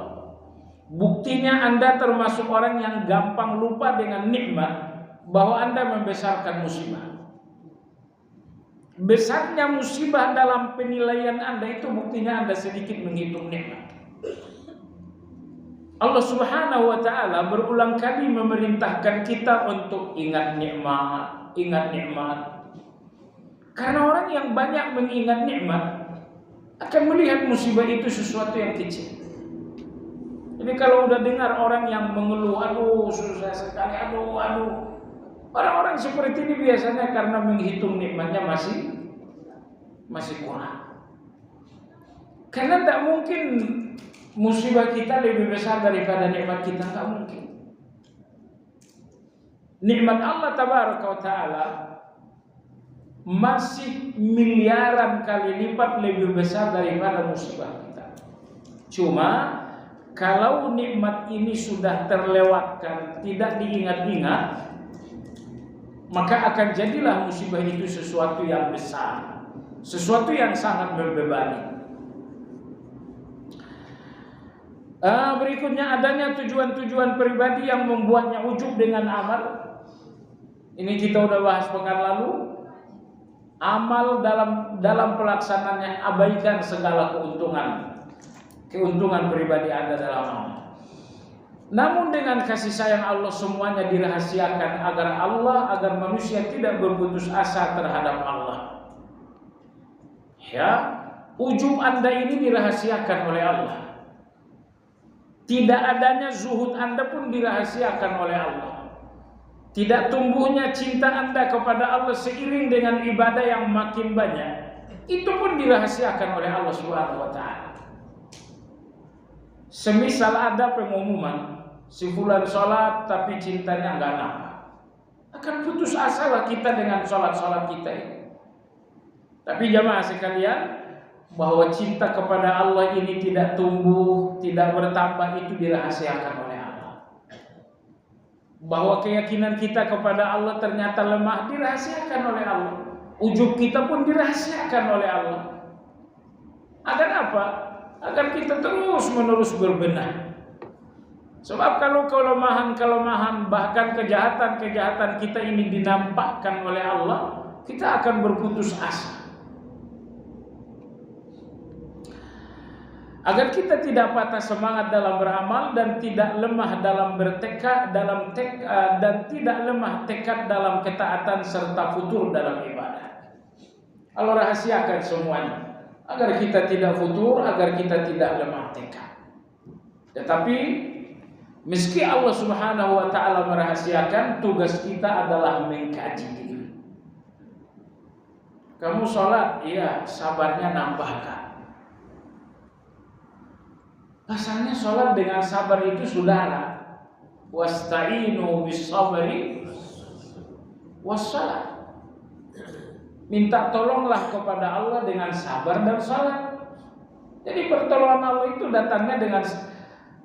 Buktinya Anda termasuk orang yang gampang lupa dengan nikmat, bahwa Anda membesarkan musibah. Besarnya musibah dalam penilaian Anda itu buktinya Anda sedikit menghitung nikmat. Allah Subhanahu wa Ta'ala berulang kali memerintahkan kita untuk ingat nikmat, ingat nikmat. Karena orang yang banyak mengingat nikmat akan melihat musibah itu sesuatu yang kecil. Jadi kalau udah dengar orang yang mengeluh, aduh susah sekali, aduh. Orang-orang seperti ini biasanya karena menghitung nikmatnya masih kurang. Karena tak mungkin musibah kita lebih besar daripada nikmat kita, tak mungkin. Nikmat Allah Tabaraka wa Ta'ala masih miliaran kali lipat lebih besar daripada musibah kita. Cuma kalau nikmat ini sudah terlewatkan, tidak diingat-ingat, maka akan jadilah musibah itu sesuatu yang besar, sesuatu yang sangat membebani. Berikutnya adanya tujuan-tujuan pribadi yang membuatnya ujub dengan amal. Ini kita udah bahas pekan lalu. Amal dalam pelaksanaannya abaikan segala keuntungan pribadi Anda dalam amal. Namun dengan kasih sayang Allah semuanya dirahasiakan agar manusia tidak berputus asa terhadap Allah. Ya, ujub Anda ini dirahasiakan oleh Allah. Tidak adanya zuhud Anda pun dirahasiakan oleh Allah. Tidak tumbuhnya cinta Anda kepada Allah seiring dengan ibadah yang makin banyak, itu pun dirahasiakan oleh Allah Subhanahu wa taala. Semisal ada pengumuman, si fulan sholat tapi cintanya enggak nambah, akan putus asalah kita dengan sholat-sholat kita ini. Tapi jamaah sekalian, bahwa cinta kepada Allah ini tidak tumbuh, tidak bertambah, itu dirahasiakan oleh Allah. Bahwa keyakinan kita kepada Allah ternyata lemah, dirahasiakan oleh Allah. Ujub kita pun dirahasiakan oleh Allah. Agar apa? Agar kita terus-menerus berbenah. Sebab kalau kelemahan-kelemahan, bahkan kejahatan-kejahatan kita ini dinampakkan oleh Allah, kita akan berputus asa. Agar kita tidak patah semangat dalam beramal dan tidak lemah dalam bertekad dan tidak lemah tekad dalam ketaatan serta futur dalam ibadah. Allah rahasiakan semuanya agar kita tidak futur, agar kita tidak lemah tekad. Tetapi meski Allah Subhanahu wa taala merahasiakan, tugas kita adalah mengkaji diri. Kamu sholat, iya, sabarnya nambahkan. Asalnya sholat dengan sabar itu saudara. Wasta'inu bis sabri wassalah. Minta tolonglah kepada Allah dengan sabar dan salat. Jadi pertolongan Allah itu datangnya dengan,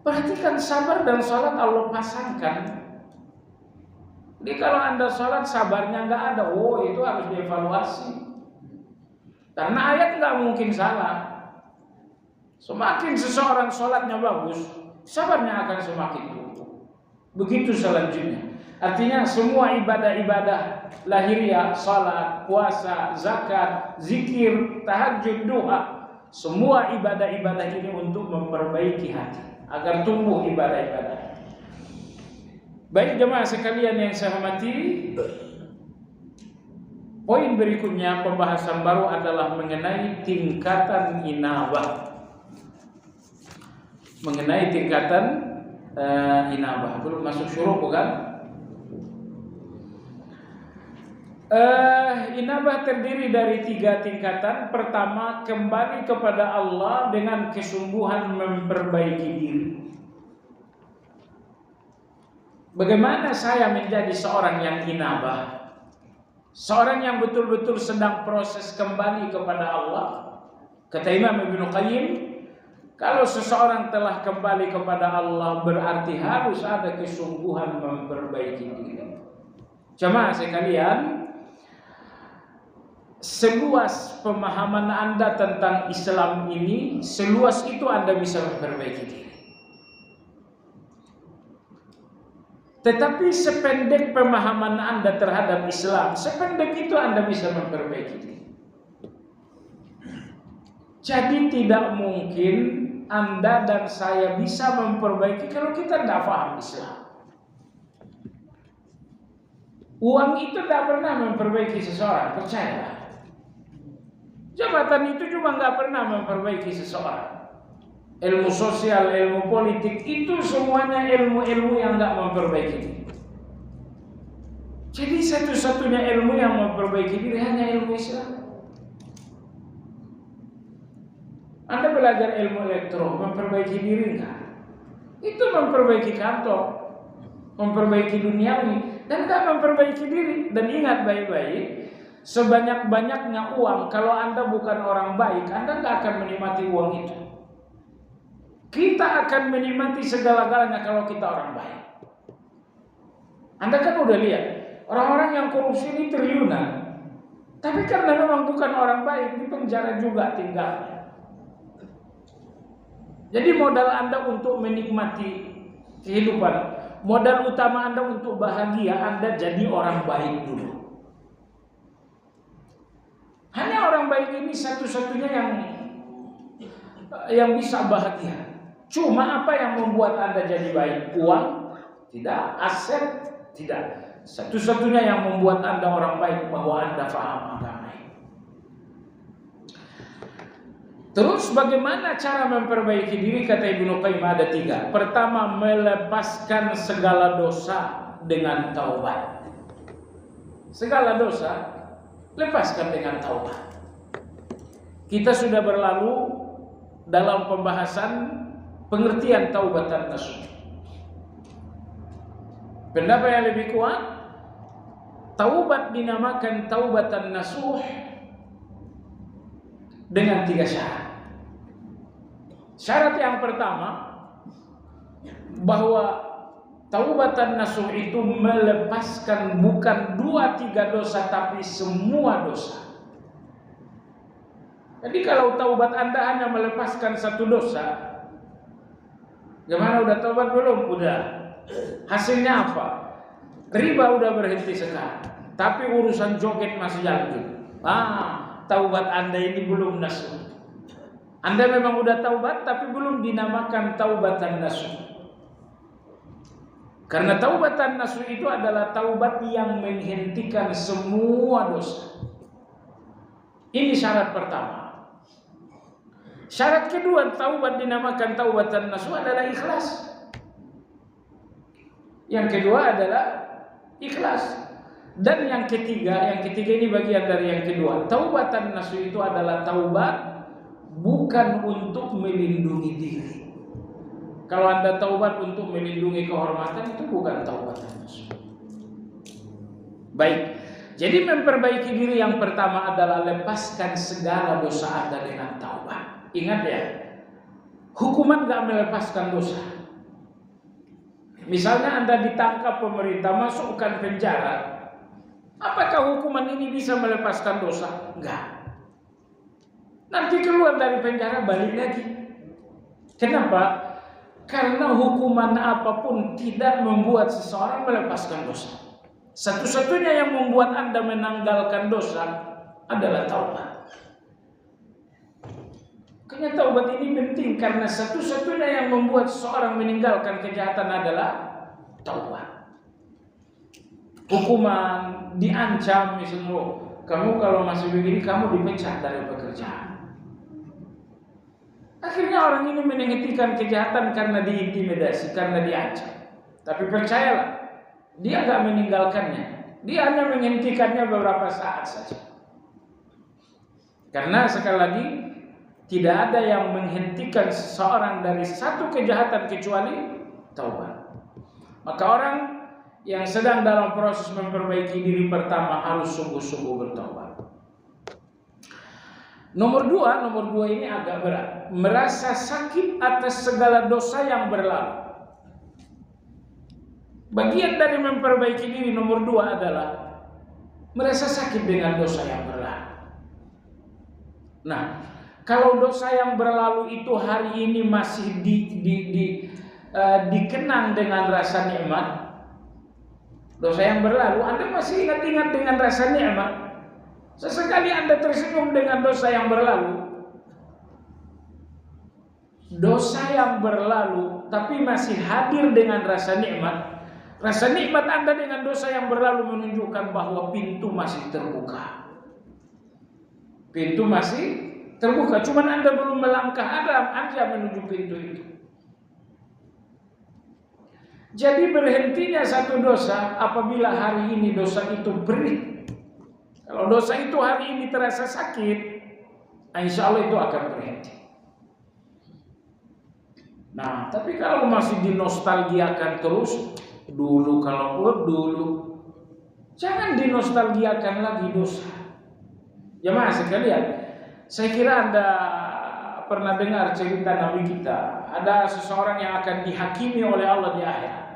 perhatikan, sabar dan salat Allah pasangkan. Jadi kalau Anda salat sabarnya nggak ada, oh itu harus dievaluasi. Karena ayat nggak mungkin salah. Semakin seseorang sholatnya bagus, sabarnya akan semakin tumbuh. Begitu selanjutnya. Artinya semua ibadah-ibadah lahiriah, salat, puasa, zakat, zikir, tahajud, doa, semua ibadah-ibadah ini untuk memperbaiki hati agar tumbuh ibadah-ibadah. Baik jemaah sekalian yang saya hormati, poin berikutnya, pembahasan baru adalah mengenai tingkatan inabah. Mengenai tingkatan inabah, belum masuk syuruh bukan? Inabah terdiri dari 3 tingkatan. Pertama, kembali kepada Allah dengan kesungguhan memperbaiki diri. Bagaimana saya menjadi seorang yang inabah? Seorang yang betul-betul sedang proses kembali kepada Allah. Kata Imam Ibnu Qayyim, kalau seseorang telah kembali kepada Allah, berarti harus ada kesungguhan memperbaiki diri. Jemaah sekalian, seluas pemahaman Anda tentang Islam ini, seluas itu Anda bisa memperbaiki diri. Tetapi sependek pemahaman Anda terhadap Islam, sependek itu Anda bisa memperbaiki diri. Jadi tidak mungkin Anda dan saya bisa memperbaiki kalau kita tidak paham Islam. Uang itu tidak pernah memperbaiki seseorang, percayalah. Jabatan itu juga nggak pernah memperbaiki seseorang. Ilmu sosial, ilmu politik, itu semuanya ilmu-ilmu yang nggak memperbaiki. Jadi satu-satunya ilmu yang memperbaiki diri hanya ilmu Islam. Anda belajar ilmu elektro, memperbaiki diri enggak? Itu memperbaiki kantor, memperbaiki duniawi, dan enggak memperbaiki diri. Dan ingat baik-baik, sebanyak-banyaknya uang, kalau Anda bukan orang baik, Anda enggak akan menikmati uang itu. Kita akan menikmati segala-galanya kalau kita orang baik. Anda kan udah lihat, orang-orang yang korupsi ini triliunan, tapi karena memang bukan orang baik, di penjara juga tinggalnya. Jadi modal Anda untuk menikmati kehidupan, modal utama Anda untuk bahagia, Anda jadi orang baik dulu. Hanya orang baik ini satu-satunya yang bisa bahagia. Cuma apa yang membuat Anda jadi baik? Uang? Tidak. Aset? Tidak. Satu-satunya yang membuat Anda orang baik bahwa Anda paham agama. Terus bagaimana cara memperbaiki diri? Kata Ibnu Qayyim ada 3. Pertama, melepaskan segala dosa dengan taubat. Segala dosa lepaskan dengan taubat. Kita sudah berlalu dalam pembahasan pengertian taubatan nasuh. Pendapat yang lebih kuat, taubat dinamakan taubatan nasuh dengan 3 syarat. Syarat yang pertama, bahwa taubatan nasuh itu melepaskan bukan 2-3 dosa, tapi semua dosa. Jadi kalau taubat Anda hanya melepaskan 1 dosa, gimana, udah taubat belum? Udah. Hasilnya apa? Riba udah berhenti sekarang, tapi urusan joget masih lanjut. Taubat Anda ini belum nasuh. Anda memang udah taubat, tapi belum dinamakan taubatan nasuh. Karena taubatan nasuh itu adalah taubat yang menghentikan semua dosa. Ini syarat pertama. Syarat kedua, taubat dinamakan taubatan nasuh adalah ikhlas. Yang kedua adalah ikhlas. Dan yang ketiga ini bagian dari yang kedua. Taubatan nasuh itu adalah taubat bukan untuk melindungi diri. Kalau Anda taubat untuk melindungi kehormatan, itu bukan taubatan nasuh. Baik. Jadi memperbaiki diri yang pertama adalah lepaskan segala dosa Anda dengan taubat. Ingat ya, hukuman gak melepaskan dosa. Misalnya Anda ditangkap pemerintah, masukkan penjara, apakah hukuman ini bisa melepaskan dosa? Enggak. Nanti keluar dari penjara balik lagi. Kenapa? Karena hukuman apapun tidak membuat seseorang melepaskan dosa. Satu-satunya yang membuat Anda menanggalkan dosa adalah taubat. Makanya taubat ini penting, karena satu-satunya yang membuat seseorang meninggalkan kejahatan adalah taubat. Hukuman, diancam misalnya, kamu kalau masih begini kamu dipecat dari pekerjaan. Akhirnya orang ini menghentikan kejahatan karena diintimidasi, karena diancam. Tapi percayalah, dia nggak meninggalkannya, dia hanya menghentikannya beberapa saat saja. Karena sekali lagi, tidak ada yang menghentikan seseorang dari satu kejahatan kecuali taubat. Maka orang yang sedang dalam proses memperbaiki diri pertama harus sungguh-sungguh bertaubat. Nomor dua ini agak berat. Merasa sakit atas segala dosa yang berlalu. Bagian dari memperbaiki diri nomor 2 adalah merasa sakit dengan dosa yang berlalu. Nah, kalau dosa yang berlalu itu hari ini masih dikenang dengan rasa nikmat, dosa yang berlalu Anda masih ingat-ingat dengan rasa nikmat, sesekali Anda tersenyum dengan dosa yang berlalu, dosa yang berlalu tapi masih hadir dengan rasa nikmat. Rasa nikmat Anda dengan dosa yang berlalu menunjukkan bahwa pintu masih terbuka. Pintu masih terbuka, cuman Anda belum melangkah Anda menuju pintu itu. Jadi berhentinya satu dosa apabila hari ini dosa itu perih. Kalau dosa itu hari ini terasa sakit, insya Allah itu akan berhenti. Nah, tapi kalau masih dinostalgiakan terus, dulu, jangan dinostalgiakan lagi dosa. Jemaah sekalian, saya kira Anda pernah dengar cerita Nabi kita. Ada seseorang yang akan dihakimi oleh Allah di akhirat.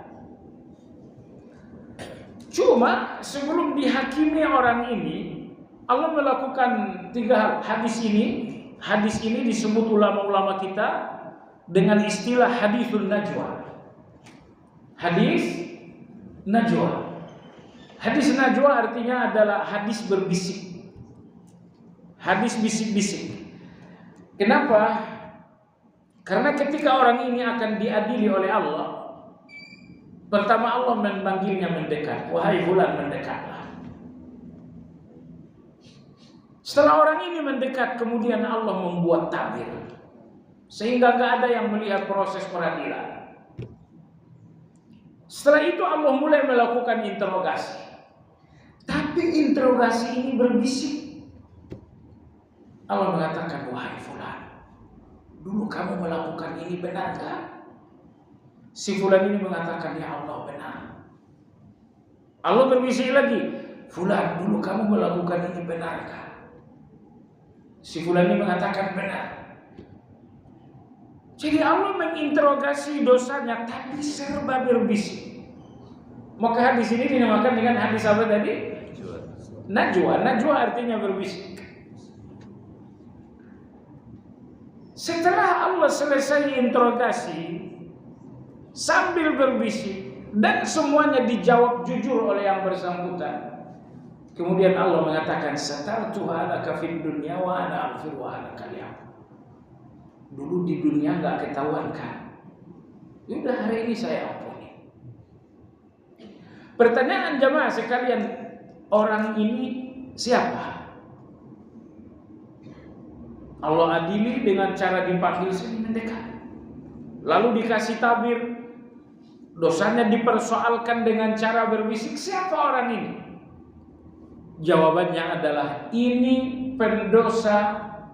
Cuma sebelum dihakimi orang ini, Allah melakukan 3 hal. Hadis ini disebut ulama-ulama kita dengan istilah hadisul najwa. Hadis najwa. Hadis najwa artinya adalah hadis berbisik. Hadis bisik-bisik. Kenapa? Karena ketika orang ini akan diadili oleh Allah, pertama Allah memanggilnya mendekat. Wahai fulan, mendekatlah. Setelah orang ini mendekat, kemudian Allah membuat tabir, sehingga nggak ada yang melihat proses peradilan. Setelah itu Allah mulai melakukan interogasi. Tapi interogasi ini berbisik. Allah mengatakan, wahai fulan, dulu kamu melakukan ini benar gak? Si fulan ini mengatakan, ya Allah benar. Allah berbisik lagi, fulan, dulu kamu melakukan ini benar gak? Si fulan ini mengatakan benar. Jadi Allah menginterogasi dosanya, tapi serba berbisik. Maka hadis ini dinamakan dengan hadis apa tadi? Najwa. Najwa artinya berbisik. Setelah Allah selesai interogasi sambil berbisik dan semuanya dijawab jujur oleh yang bersangkutan, kemudian Allah mengatakan, satartuha laka fid dunya wa ana aghfiruha laka al-yawm. Dulu di dunia enggak ketahuan kan? Udah hari ini saya ampuni. Pertanyaan jamaah sekalian, orang ini siapa? Allah adili dengan cara dipanggil sini mendekat, lalu dikasih tabir, dosanya dipersoalkan dengan cara berbisik. Siapa orang ini? Jawabannya adalah ini pendosa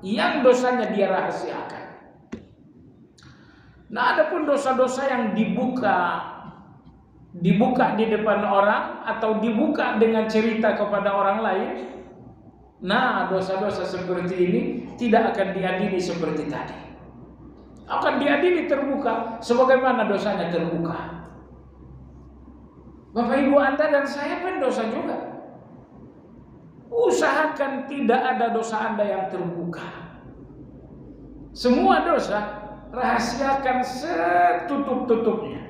yang dosanya dia rahasiakan. Nah, adapun dosa-dosa yang dibuka di depan orang atau dibuka dengan cerita kepada orang lain, nah, dosa-dosa seperti ini tidak akan diadili seperti tadi. Akan diadili terbuka sebagaimana dosanya terbuka. Bapak Ibu Anda dan saya pendosa juga. Usahakan tidak ada dosa Anda yang terbuka. Semua dosa rahasiakan setutup-tutupnya.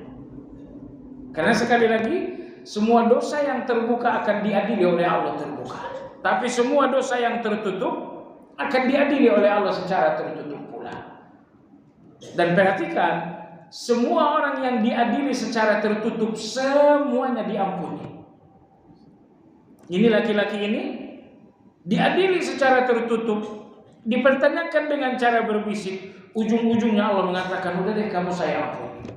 Karena sekali lagi, semua dosa yang terbuka akan diadili oleh Allah terbuka. Tapi semua dosa yang tertutup akan diadili oleh Allah secara tertutup pula. Dan perhatikan, semua orang yang diadili secara tertutup semuanya diampuni. Ini laki-laki ini diadili secara tertutup, dipertanyakan dengan cara berbisik, ujung-ujungnya Allah mengatakan, udah deh kamu saya ampuni.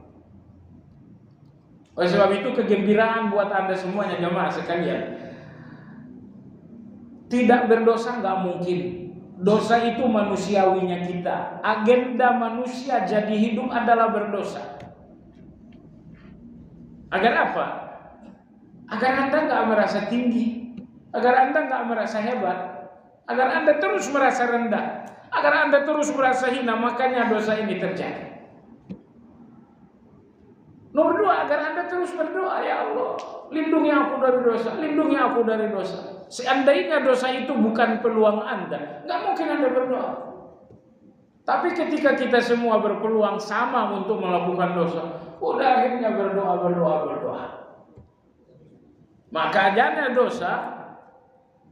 Oleh sebab itu kegembiraan buat Anda semuanya jemaah sekalian. Tidak berdosa nggak mungkin. Dosa itu manusiawinya kita. Agenda manusia jadi hidup adalah berdosa. Agar apa? Agar Anda nggak merasa tinggi, agar Anda nggak merasa hebat, agar Anda terus merasa rendah, agar Anda terus merasa hina. Makanya dosa ini terjadi. Nomor dua, agar Anda terus berdoa, ya Allah, lindungi aku dari dosa, lindungi aku dari dosa. Seandainya dosa itu bukan peluang Anda, nggak mungkin Anda berdoa. Tapi ketika kita semua berpeluang sama untuk melakukan dosa, udah akhirnya berdoa. Maka adanya dosa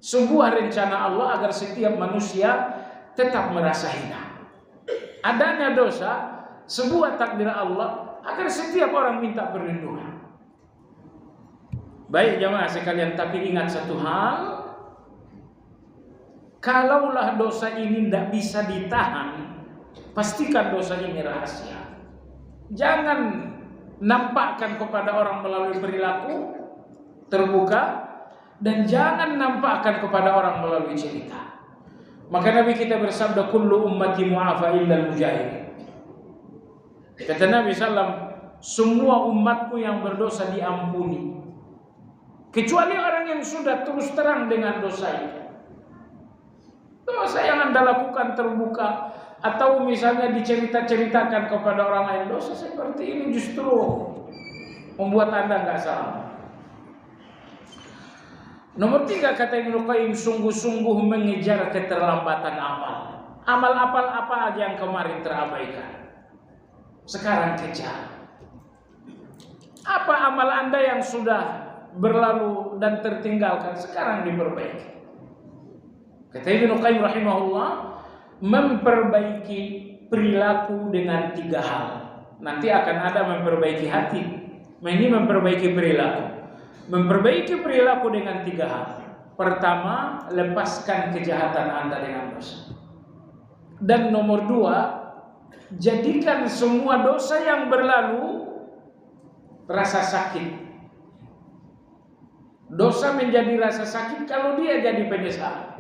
sebuah rencana Allah agar setiap manusia tetap merasa hina. Adanya dosa sebuah takdir Allah agar setiap orang minta perlindungan. Baik jemaah sekalian, tapi ingat satu hal, kalaulah dosa ini tidak bisa ditahan, pastikan dosa ini rahasia. Jangan nampakkan kepada orang melalui perilaku terbuka, dan jangan nampakkan kepada orang melalui cerita. Maka Nabi kita bersabda, kullu ummati mu'afa illa al-mujahidin. Kata Nabi SAW, semua umatku yang berdosa diampuni, kecuali orang yang sudah terus terang dengan dosa itu. Dosa yang Anda lakukan terbuka, atau misalnya dicerita-ceritakan kepada orang lain, dosa seperti ini justru membuat Anda nggak salah. Nomor 3 kata Ibnu Qayyim, sungguh-sungguh mengejar keterlambatan amal. Amal apa aja yang kemarin terabaikan, sekarang kejar. Apa amal Anda yang sudah berlalu dan tertinggalkan, sekarang diperbaiki. Kata Ibnu Qayyim rahimahullah, memperbaiki perilaku dengan 3 hal. Nanti akan ada memperbaiki hati, ini memperbaiki perilaku. Memperbaiki perilaku dengan 3 hal. pertama, lepaskan kejahatan Anda dengan dosa. Dan nomor dua, jadikan semua dosa yang berlalu rasa sakit. Dosa menjadi rasa sakit kalau dia jadi penyesalan.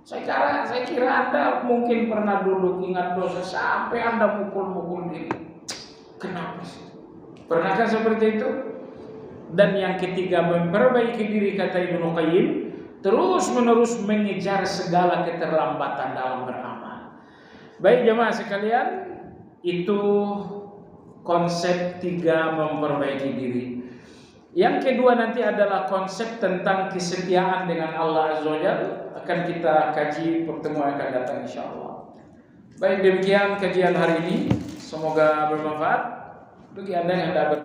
Saya kira Anda mungkin pernah duduk ingat dosa sampai Anda mukul-mukul diri. Kenapa sih? Pernahkah seperti itu? Dan yang ketiga, memperbaiki diri, kata Ibnu Qayyim, terus-menerus mengejar segala keterlambatan dalam beramal. Baik jemaah sekalian, itu konsep 3 memperbaiki diri. Yang kedua nanti adalah konsep tentang kesetiaan dengan Allah Azza wa Jalla, akan kita kaji pertemuan akan datang insyaallah. Baik, demikian kajian hari ini, semoga bermanfaat bagi Anda yang dapat